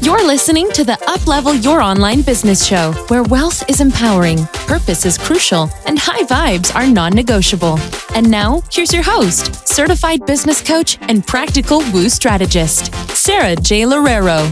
You're listening to the Uplevel Your Online Business Show, where wealth is empowering, purpose is crucial, and high vibes are non-negotiable. And now, here's your host, certified business coach and practical woo strategist, Sara J Loureiro.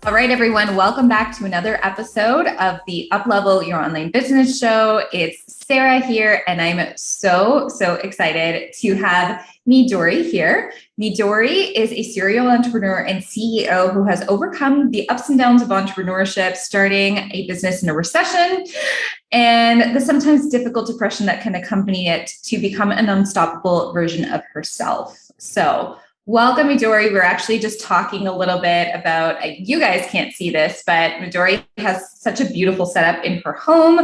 All right, everyone, welcome back to another episode of the Uplevel Your Online Business Show. It's Sara here, and I'm so excited to have Midori here. Midori is a serial entrepreneur and CEO who has overcome the ups and downs of entrepreneurship, starting a business in a recession, and the sometimes difficult depression that can accompany it to become an unstoppable version of herself. So welcome, Midori. We're actually just talking a little bit about, you guys can't see this, but Midori has such a beautiful setup in her home.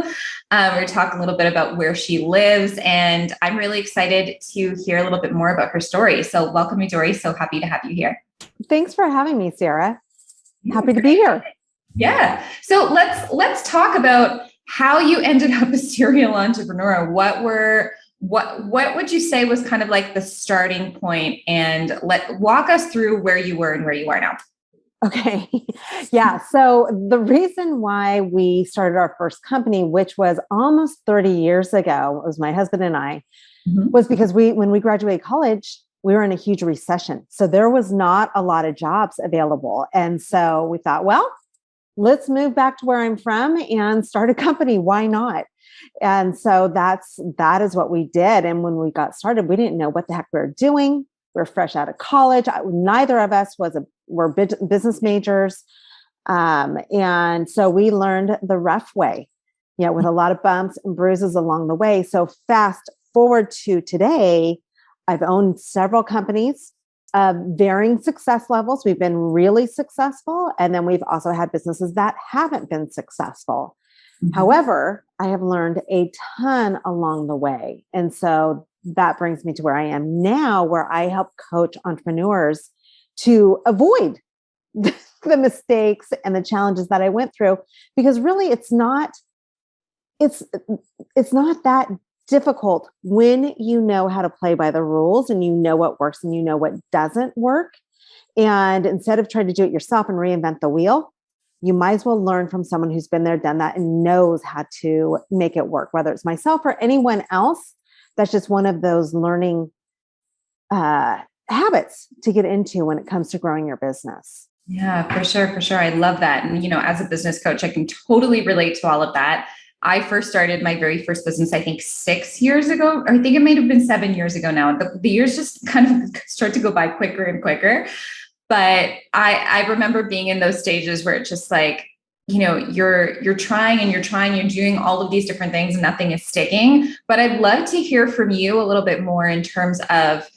We're talking a little bit about where she lives, and I'm really excited to hear a little bit more about her story. So welcome, Midori. So happy to have you here. Thanks for having me, Sara. Happy to be here. Yeah. So let's talk about how you ended up a serial entrepreneur. What would you say was kind of like the starting point, and walk us through where you were and where you are now? Okay. Yeah. So the reason why we started our first company, which was almost 30 years ago, it was my husband and I, was because when we graduated college, we were in a huge recession. So there was not a lot of jobs available. And so we thought, well, let's move back to where I'm from and start a company. Why not? And so that is what we did. And when we got started, we didn't know what the heck we were doing. We were fresh out of college. Neither of us were business majors. And so we learned the rough way, with a lot of bumps and bruises along the way. So fast forward to today, I've owned several companies of varying success levels. We've been really successful. And then we've also had businesses that haven't been successful. However, I have learned a ton along the way. And so that brings me to where I am now, where I help coach entrepreneurs to avoid the mistakes and the challenges that I went through, because really it's not that difficult when you know how to play by the rules and you know what works and you know what doesn't work. And instead of trying to do it yourself and reinvent the wheel, you might as well learn from someone who's been there, done that, and knows how to make it work, whether it's myself or anyone else. That's just one of those learning habits to get into when it comes to growing your business. Yeah, for sure. I love that. And, as a business coach, I can totally relate to all of that. I first started my very first business, I think 6 years ago, or I think it might have been 7 years ago now. The years just kind of start to go by quicker and quicker. But I remember being in those stages where it's just like, you're trying, you're doing all of these different things and nothing is sticking. But I'd love to hear from you a little bit more in terms of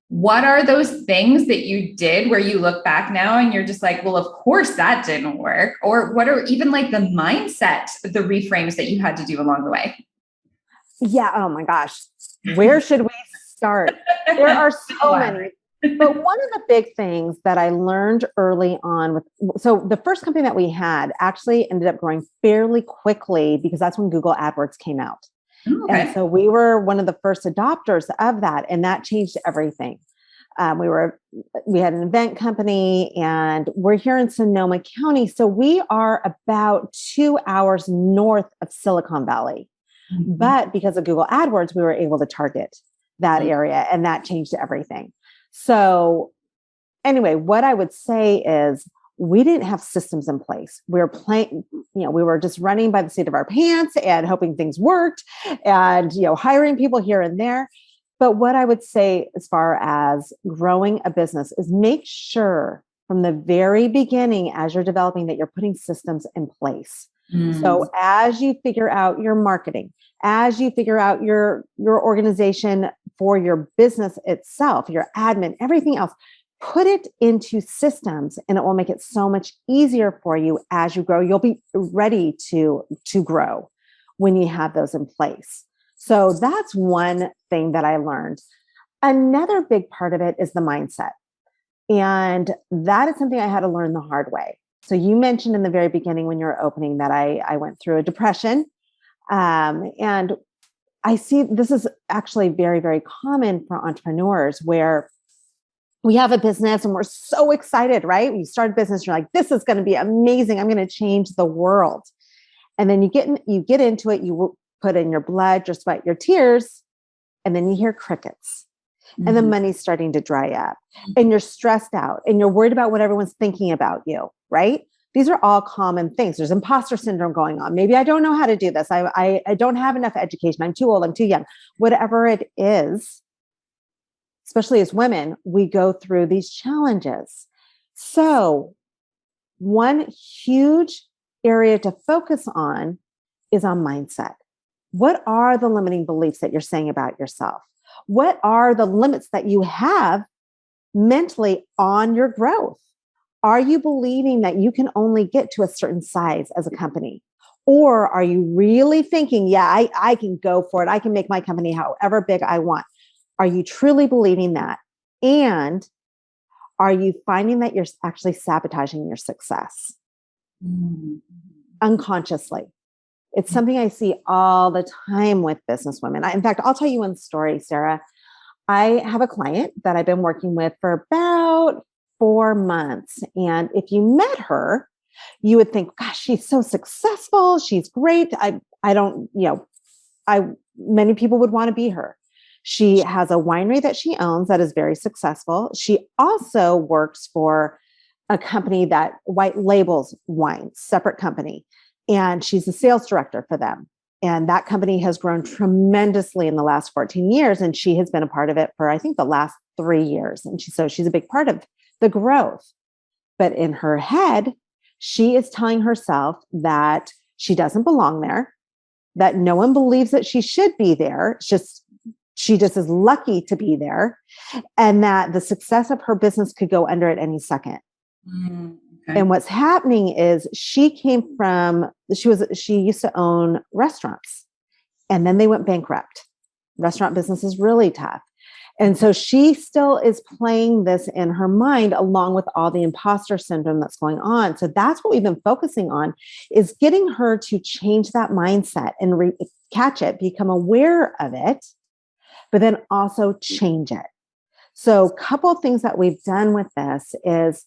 what are those things that you did where you look back now and you're just like, well, of course that didn't work. Or what are even like the mindset, the reframes that you had to do along the way? Yeah. Oh my gosh. Where should we start? There are so many. But one of the big things that I learned early on so the first company that we had actually ended up growing fairly quickly because that's when Google AdWords came out. Okay. And so we were one of the first adopters of that, and that changed everything. We had an event company, and we're here in Sonoma County. So we are about 2 hours north of Silicon Valley. But because of Google AdWords, we were able to target that area, and that changed everything. So anyway, what I would say is we didn't have systems in place. We were just running by the seat of our pants and hoping things worked and, hiring people here and there. But what I would say as far as growing a business is make sure from the very beginning, as you're developing, that you're putting systems in place. So as you figure out your marketing, as you figure out your organization for your business itself, your admin, everything else, put it into systems, and it will make it so much easier for you as you grow. You'll be ready to grow when you have those in place. So that's one thing that I learned. Another big part of it is the mindset. And that is something I had to learn the hard way. So you mentioned in the very beginning when you were opening that I went through a depression. And I see this is actually very, very common for entrepreneurs where we have a business and we're so excited, right? We start a business, you're like, this is going to be amazing. I'm going to change the world. And then you get into it, you put in your blood, your sweat, your tears, and then you hear crickets. And the money's starting to dry up and you're stressed out and you're worried about what everyone's thinking about you, right? These are all common things. There's imposter syndrome going on. Maybe I don't know how to do this. I don't have enough education. I'm too old. I'm too young. Whatever it is, especially as women, we go through these challenges. So one huge area to focus on is on mindset. What are the limiting beliefs that you're saying about yourself? What are the limits that you have mentally on your growth? Are you believing that you can only get to a certain size as a company? Or are you really thinking, yeah, I can go for it. I can make my company however big I want. Are you truly believing that? And are you finding that you're actually sabotaging your success unconsciously? It's something I see all the time with business women. In fact, I'll tell you one story, Sarah. I have a client that I've been working with for about 4 months. And if you met her, you would think, gosh, she's so successful. She's great. Many people would want to be her. She has a winery that she owns that is very successful. She also works for a company that white labels wines, separate company. And she's the sales director for them. And that company has grown tremendously in the last 14 years. And she has been a part of it for, I think, the last 3 years. And so she's a big part of the growth. But in her head, she is telling herself that she doesn't belong there, that no one believes that she should be there. She just is lucky to be there, and that the success of her business could go under at any second. Okay. And what's happening is she used to own restaurants and then they went bankrupt. Restaurant business is really tough. And so she still is playing this in her mind along with all the imposter syndrome that's going on. So that's what we've been focusing on, is getting her to change that mindset and catch it, become aware of it, but then also change it. So a couple of things that we've done with this is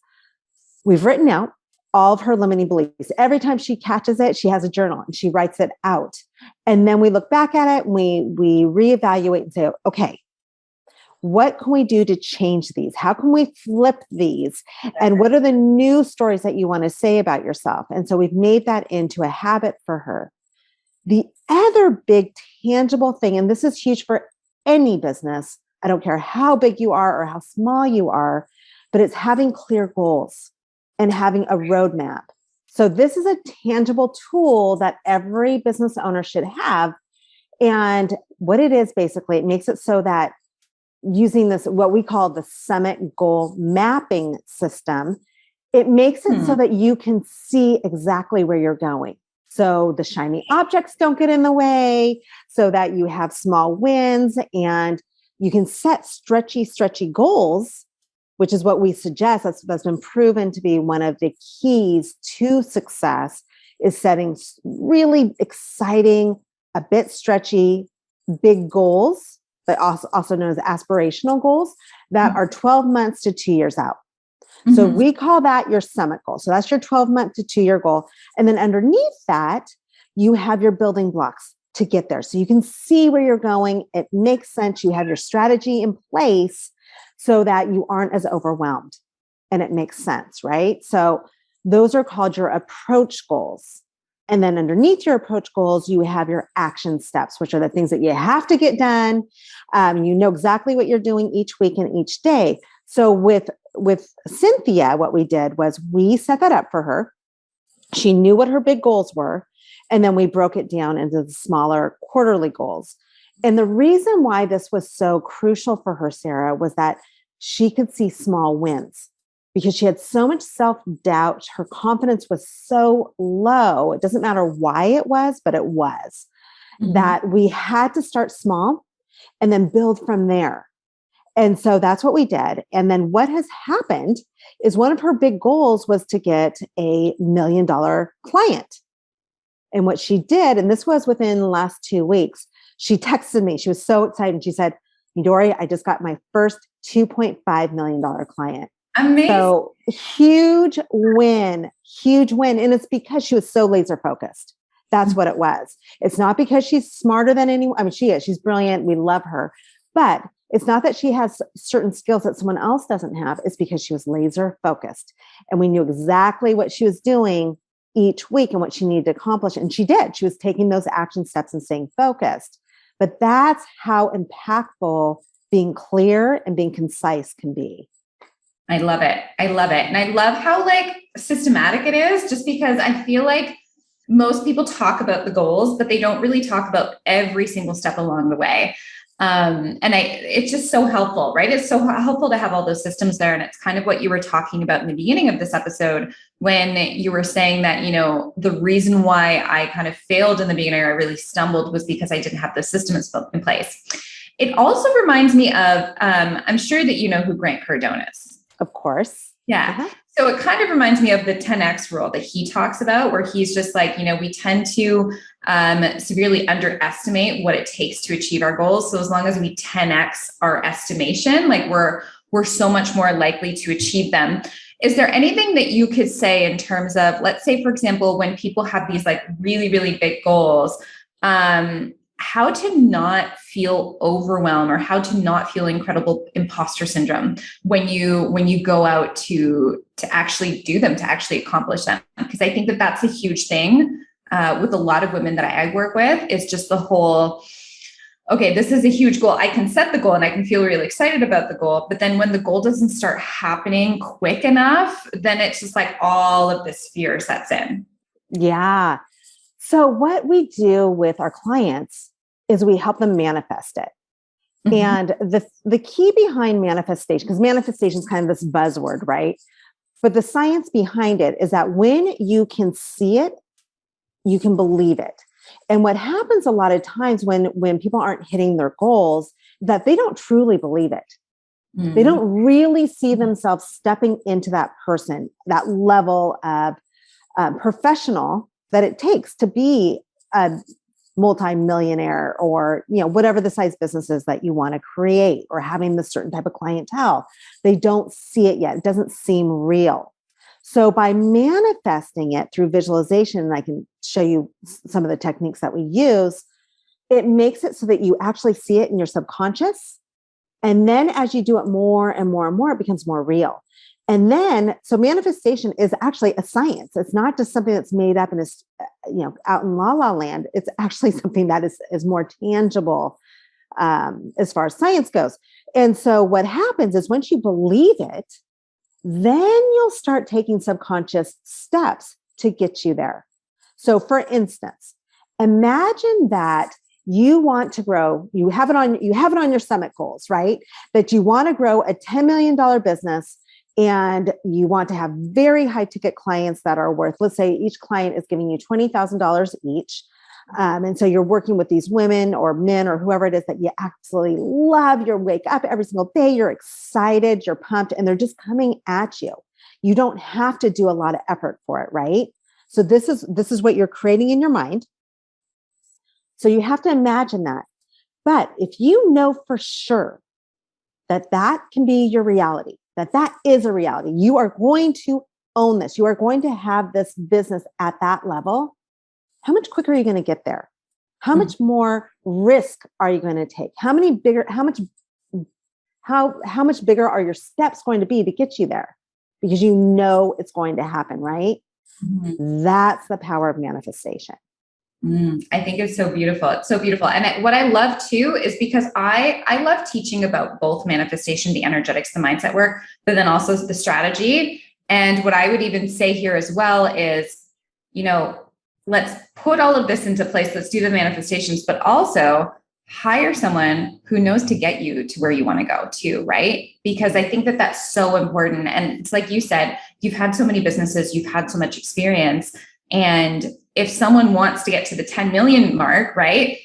we've written out all of her limiting beliefs. Every time she catches it, she has a journal and she writes it out. And then we look back at it and we reevaluate and say, okay, what can we do to change these? How can we flip these? And what are the new stories that you want to say about yourself? And so we've made that into a habit for her. The other big tangible thing, and this is huge for any business, I don't care how big you are or how small you are, but it's having clear goals and having a roadmap. So this is a tangible tool that every business owner should have. And what it is, basically, it makes it so that using this, what we call the summit goal mapping system, it makes it so that you can see exactly where you're going. So the shiny objects don't get in the way, so that you have small wins and you can set stretchy goals, which is what we suggest. That's been proven to be one of the keys to success, is setting really exciting, a bit stretchy, big goals, but also known as aspirational goals that are 12 months to 2 years out. So we call that your summit goal. So that's your 12-month to 2-year goal. And then underneath that, you have your building blocks to get there. So you can see where you're going. It makes sense. You have your strategy in place so that you aren't as overwhelmed, and it makes sense, right? So those are called your approach goals. And then underneath your approach goals, you have your action steps, which are the things that you have to get done. You know exactly what you're doing each week and each day. So with Cynthia, what we did was we set that up for her. She knew what her big goals were. And then we broke it down into the smaller quarterly goals. And the reason why this was so crucial for her, Sarah, was that she could see small wins because she had so much self-doubt. Her confidence was so low. It doesn't matter why it was, but it was that we had to start small and then build from there. And so that's what we did. And then what has happened is one of her big goals was to get a $1 million client. And what she did, and this was within the last 2 weeks, she texted me. She was so excited. She said, Midori, I just got my first $2.5 million client. Amazing. So huge win. And it's because she was so laser focused. That's what it was. It's not because she's smarter than anyone. I mean, she is. She's brilliant. We love her. But it's not that she has certain skills that someone else doesn't have. It's because she was laser focused. And we knew exactly what she was doing each week and what she needed to accomplish. And she did. She was taking those action steps and staying focused. But that's how impactful being clear and being concise can be. I love it. I love it. And I love how like systematic it is, just because I feel like most people talk about the goals, but they don't really talk about every single step along the way. It's just so helpful, right? It's so helpful to have all those systems there. And it's kind of what you were talking about in the beginning of this episode, when you were saying that, the reason why I kind of failed in the beginning, I really stumbled, was because I didn't have the systems in place. It also reminds me of, I'm sure that you know who Grant Cardone is. Of course. Yeah. Uh-huh. So it kind of reminds me of the 10X rule that he talks about, where he's just like, we tend to severely underestimate what it takes to achieve our goals. So as long as we 10X our estimation, like we're so much more likely to achieve them. Is there anything that you could say in terms of, let's say, for example, when people have these like really, really big goals, how to not feel overwhelmed, or how to not feel incredible imposter syndrome when you go out to actually do them, to actually accomplish them? Because I think that that's a huge thing with a lot of women that I work with, is just the whole, okay, this is a huge goal. I can set the goal and I can feel really excited about the goal. But then when the goal doesn't start happening quick enough, then it's just like all of this fear sets in. Yeah. So what we do with our clients is we help them manifest it. Mm-hmm. And the key behind manifestation, because manifestation is kind of this buzzword, right? But the science behind it is that when you can see it, you can believe it. And what happens a lot of times when people aren't hitting their goals, that they don't truly believe it. Mm-hmm. They don't really see themselves stepping into that person, that level of professional that it takes to be a multi-millionaire, or, whatever the size business is that you want to create, or having this certain type of clientele. They don't see it yet. It doesn't seem real. So by manifesting it through visualization, and I can show you some of the techniques that we use, it makes it so that you actually see it in your subconscious. And then as you do it more and more and more, it becomes more real. And then, so manifestation is actually a science. It's not just something that's made up and is, out in la la land. It's actually something that is more tangible as far as science goes. And so what happens is, once you believe it, then you'll start taking subconscious steps to get you there. So for instance, imagine that you want to grow, you have it on your summit goals, right? That you want to grow a $10 million business, and you want to have very high ticket clients that are worth, let's say each client is giving you $20,000 each. And so you're working with these women or men or whoever it is that you absolutely love. You wake up every single day, you're excited, you're pumped, and they're just coming at you. You don't have to do a lot of effort for it, right? So this is what you're creating in your mind. So you have to imagine that. But if you know for sure that can be your reality, that is a reality, you are going to own this, you are going to have this business at that level, how much quicker are you going to get there? How much more risk are you going to take? How much bigger are your steps going to be to get you there? Because you know it's going to happen, right? Mm-hmm. That's the power of manifestation. I think it's so beautiful. It's so beautiful. And what I love too is because I love teaching about both manifestation, the energetics, the mindset work, but then also the strategy. And what I would even say here as well is, let's put all of this into place. Let's do the manifestations, but also hire someone who knows to get you to where you want to go too, right? Because I think that that's so important. And it's like you said, you've had so many businesses, you've had so much experience. And if someone wants to get to the 10 million mark, right,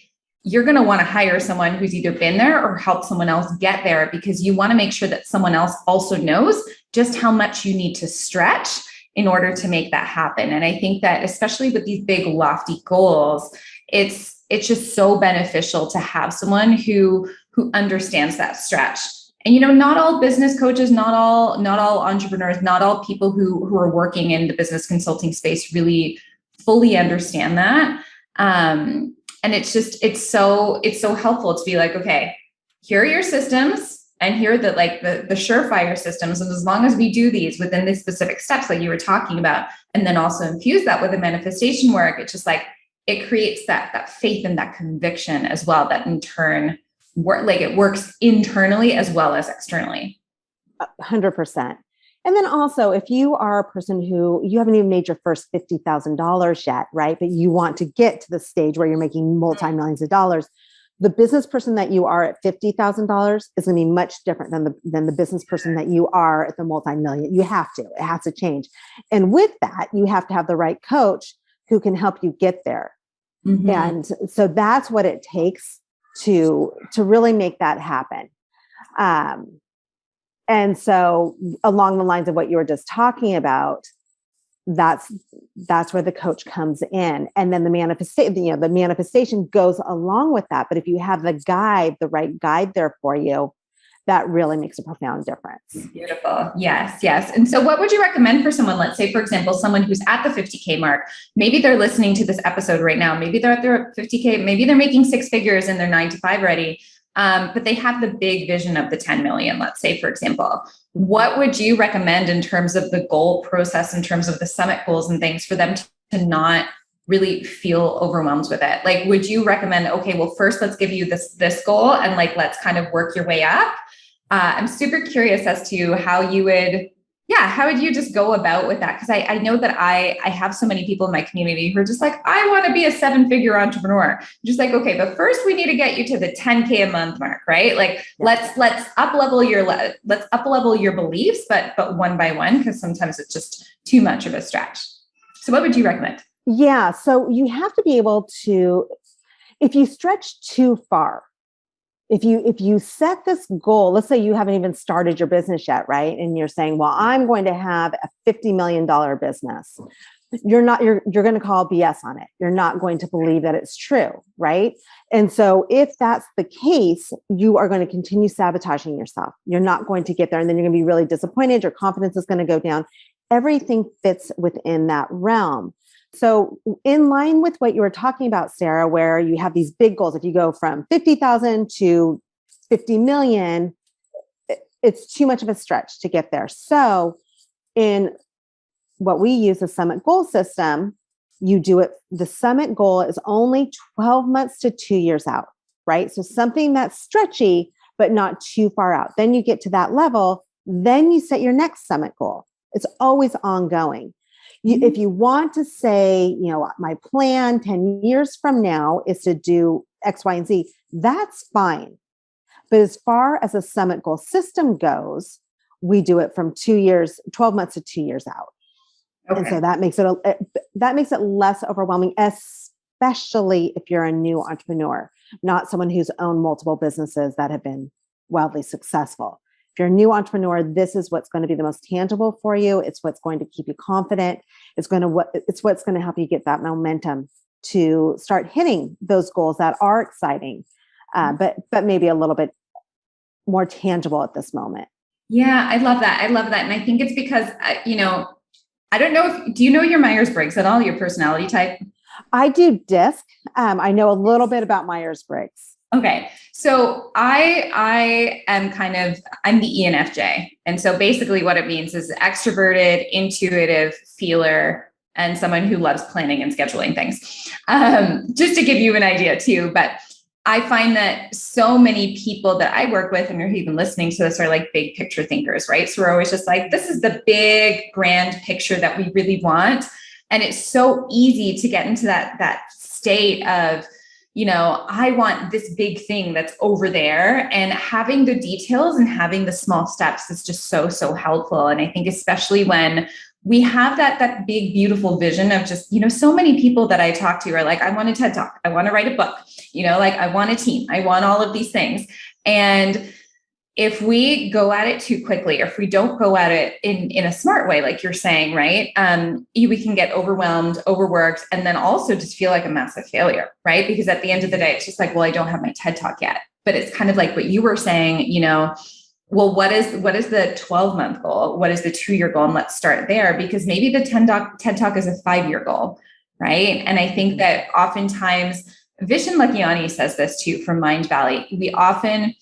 you're going to want to hire someone who's either been there or help someone else get there, because you want to make sure that someone else also knows just how much you need to stretch in order to make that happen. And I think that especially with these big lofty goals, it's it's just so beneficial to have someone who understands that stretch. And, not all business coaches, not all entrepreneurs, not all people who are working in the business consulting space really fully understand that. And it's so helpful to be like, okay, here are your systems and here are the surefire systems. And as long as we do these within the specific steps like you were talking about, and then also infuse that with the manifestation work, it's just like, it creates that faith and that conviction as well, that in turn it works internally as well as externally. 100%. And then also, if you are a person who you haven't even made your first $50,000 yet, right? But you want to get to the stage where you're making multi-millions of dollars, the business person that you are at $50,000 is going to be much different than the business person that you are at the multi-million. It has to change. And with that, you have to have the right coach who can help you get there. Mm-hmm. And so that's what it takes to really make that happen. And so along the lines of what you were just talking about, that's where the coach comes in. And then the manifestation goes along with that. But if you have the right guide there for you, that really makes a profound difference. Beautiful. Yes. Yes. And so what would you recommend for someone, let's say, for example, someone who's at the 50K mark, maybe they're listening to this episode right now, maybe they're at their 50K, maybe they're making 6 figures and they're 9 to 5 ready. But they have the big vision of the 10 million, let's say, for example. What would you recommend in terms of the goal process, in terms of the summit goals and things, for them to not really feel overwhelmed with it? Like, would you recommend, okay, well, first let's give you this goal and let's kind of work your way up? I'm super curious as to how would you just go about with that? Because I know that I have so many people in my community who are just like, I want to be a 7-figure entrepreneur. Just like, okay, but first we need to get you to the 10K a month mark, right? Like, let's up level your beliefs, but one by one, because sometimes it's just too much of a stretch. So what would you recommend? Yeah. So you have to be able to, if you stretch too far, if you set this goal, let's say you haven't even started your business yet, right? And you're saying, well, I'm going to have a $50 million business. You're going to call BS on it. You're not going to believe that it's true, right? And so if that's the case, you are going to continue sabotaging yourself. You're not going to get there. And then you're going to be really disappointed. Your confidence is going to go down. Everything fits within that realm. So in line with what you were talking about, Sarah, where you have these big goals, if you go from 50,000 to 50 million, it's too much of a stretch to get there. So in what we use, the summit goal system, you do it. The summit goal is only 12 months to 2 years out, right? So something that's stretchy, but not too far out. Then you get to that level. Then you set your next summit goal. It's always ongoing. If you want to say, my plan 10 years from now is to do X, Y, and Z, that's fine. But as far as a summit goal system goes, we do it from 12 months to 2 years out. Okay. And so that makes it less overwhelming, especially if you're a new entrepreneur, not someone who's owned multiple businesses that have been wildly successful. If you're a new entrepreneur, this is what's going to be the most tangible for you. It's what's going to keep you confident. It's what's going to help you get that momentum to start hitting those goals that are exciting, but maybe a little bit more tangible at this moment. Yeah, I love that. And I think it's because, I don't know do you know your Myers-Briggs at all, your personality type? I do DISC. I know a little bit about Myers-Briggs. Okay. So I'm the ENFJ. And so basically what it means is extroverted, intuitive, feeler, and someone who loves planning and scheduling things. Just to give you an idea too, but I find that so many people that I work with and are even listening to this are like big picture thinkers, right? So we're always just like, this is the big grand picture that we really want. And it's so easy to get into that state of, I want this big thing that's over there, and having the details and having the small steps is just so, so helpful. And I think especially when we have that big, beautiful vision of just, so many people that I talk to are like, I want a TED Talk. I want to write a book, I want a team. I want all of these things. And if we go at it too quickly, or if we don't go at it in a smart way, like you're saying, right? We can get overwhelmed, overworked, and then also just feel like a massive failure, right? Because at the end of the day, it's just like, well, I don't have my TED Talk yet. But it's kind of like what you were saying, well, what is the 12-month goal? What is the 2-year goal? And let's start there, because maybe the TED Talk is a 5-year goal, right? And I think that oftentimes, Vishen Lakhiani says this too from Mind Valley, we often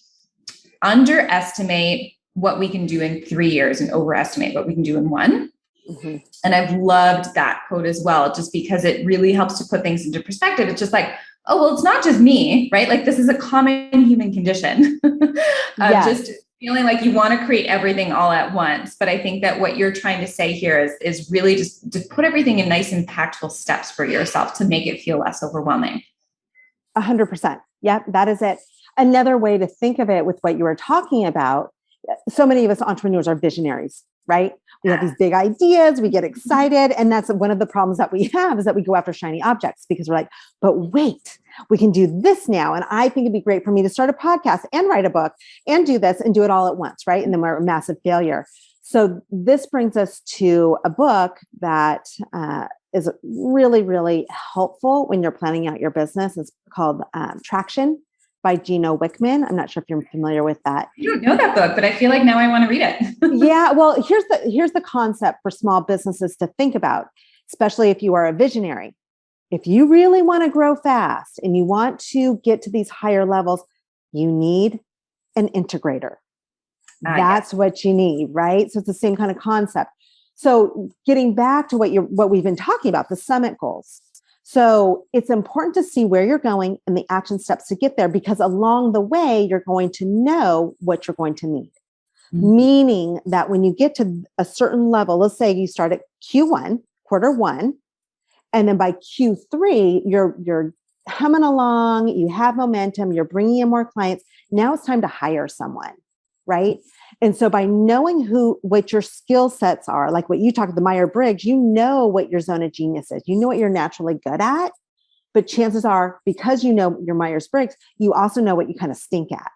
underestimate what we can do in 3 years and overestimate what we can do in 1. Mm-hmm. And I've loved that quote as well, just because it really helps to put things into perspective. It's just like, oh, well, it's not just me, right? Like this is a common human condition just feeling like you want to create everything all at once. But I think that what you're trying to say here is really just to put everything in nice, impactful steps for yourself to make it feel less overwhelming. 100%. Yeah, that is it. Another way to think of it with what you were talking about, so many of us entrepreneurs are visionaries, right? We have these big ideas, we get excited. And that's one of the problems that we have, is that we go after shiny objects because we're like, but wait, we can do this now. And I think it'd be great for me to start a podcast and write a book and do this and do it all at once, right? And then we're a massive failure. So this brings us to a book that is really, really helpful when you're planning out your business. It's called Traction by Gino Wickman. I'm not sure if you're familiar with that. I don't know that book, but I feel like now I want to read it. Yeah, well, here's the concept for small businesses to think about, especially if you are a visionary. If you really want to grow fast and you want to get to these higher levels, you need an integrator. That's what you need, right? So it's the same kind of concept. So getting back to what we've been talking about, the summit goals. So it's important to see where you're going and the action steps to get there, because along the way, you're going to know what you're going to need. Mm-hmm. Meaning that when you get to a certain level, let's say you start at Q1, quarter 1, and then by Q3, you're humming along, you have momentum, you're bringing in more clients. Now it's time to hire someone, right? And so by knowing what your skill sets are, like what you talked about, the Myers-Briggs, you know what your zone of genius is. You know what you're naturally good at, but chances are, because you know your Myers-Briggs, you also know what you kind of stink at,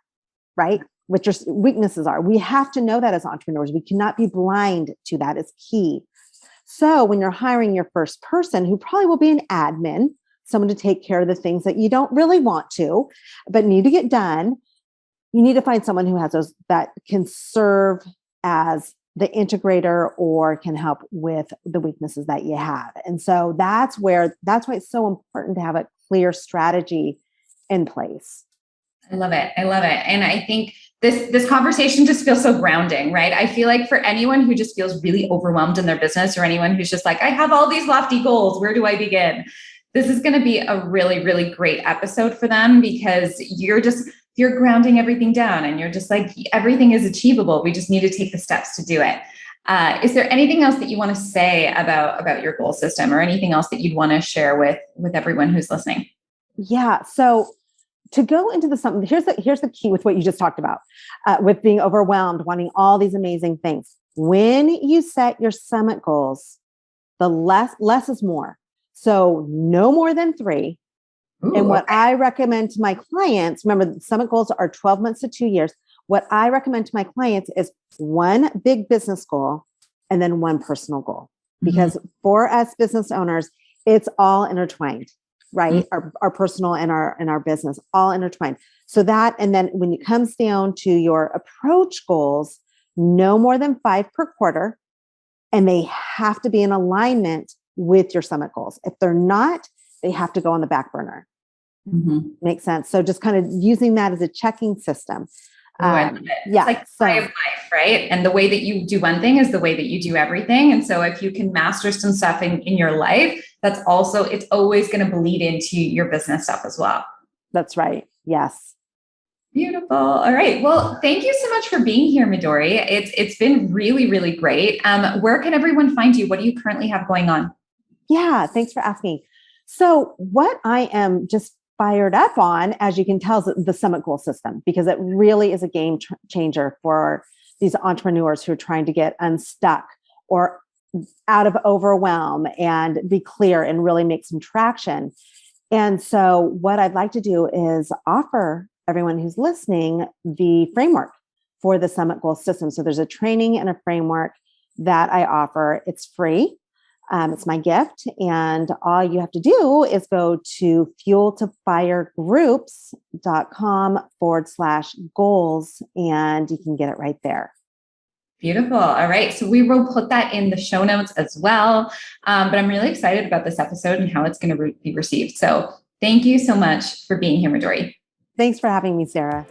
right? What your weaknesses are. We have to know that as entrepreneurs. We cannot be blind to that. It's key. So when you're hiring your first person, who probably will be an admin, someone to take care of the things that you don't really want to, but need to get done, you need to find someone who has those, that can serve as the integrator or can help with the weaknesses that you have. And so that's why it's so important to have a clear strategy in place. I love it. And I think this conversation just feels so grounding, right? I feel like for anyone who just feels really overwhelmed in their business, or anyone who's just like, I have all these lofty goals, where do I begin? This is going to be a really, really great episode for them, because you're grounding everything down and you're just like, everything is achievable. We just need to take the steps to do it. Is there anything else that you want to say about your goal system, or anything else that you'd want to share with everyone who's listening? Yeah. So to go into something, here's the key with what you just talked about, with being overwhelmed, wanting all these amazing things. When you set your summit goals, the less is more. So no more than 3. Ooh, and what I recommend to my clients, remember, the summit goals are 12 months to 2 years. What I recommend to my clients is 1 big business goal and then 1 personal goal. Because for us business owners, it's all intertwined, right? Our personal and our business, all intertwined. So that, and then when it comes down to your approach goals, no more than 5 per quarter, and they have to be in alignment with your summit goals. If they're not, they have to go on the back burner. Makes sense. So just kind of using that as a checking system. Yeah. It's like way of life, right? And the way that you do one thing is the way that you do everything. And so if you can master some stuff in your life, it's always going to bleed into your business stuff as well. That's right. Yes. Beautiful. All right. Well, thank you so much for being here, Midori. It's been really, really great. Where can everyone find you? What do you currently have going on? Yeah. Thanks for asking. So what I am just fired up on, as you can tell, is the summit goal system, because it really is a game changer for these entrepreneurs who are trying to get unstuck or out of overwhelm and be clear and really make some traction. And so what I'd like to do is offer everyone who's listening the framework. for the Summit Goal System. So there's a training and a framework that I offer. It's free. It's my gift. And all you have to do is go to fueltofiregroups.com/goals, and you can get it right there. Beautiful. All right. So we will put that in the show notes as well. But I'm really excited about this episode and how it's going to be received. So thank you so much for being here, Midori. Thanks for having me, Sarah.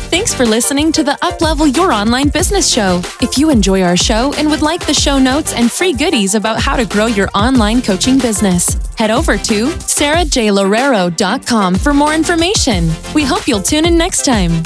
Thanks for listening to the Uplevel Your Online Business Show. If you enjoy our show and would like the show notes and free goodies about how to grow your online coaching business, head over to sarajloureiro.com for more information. We hope you'll tune in next time.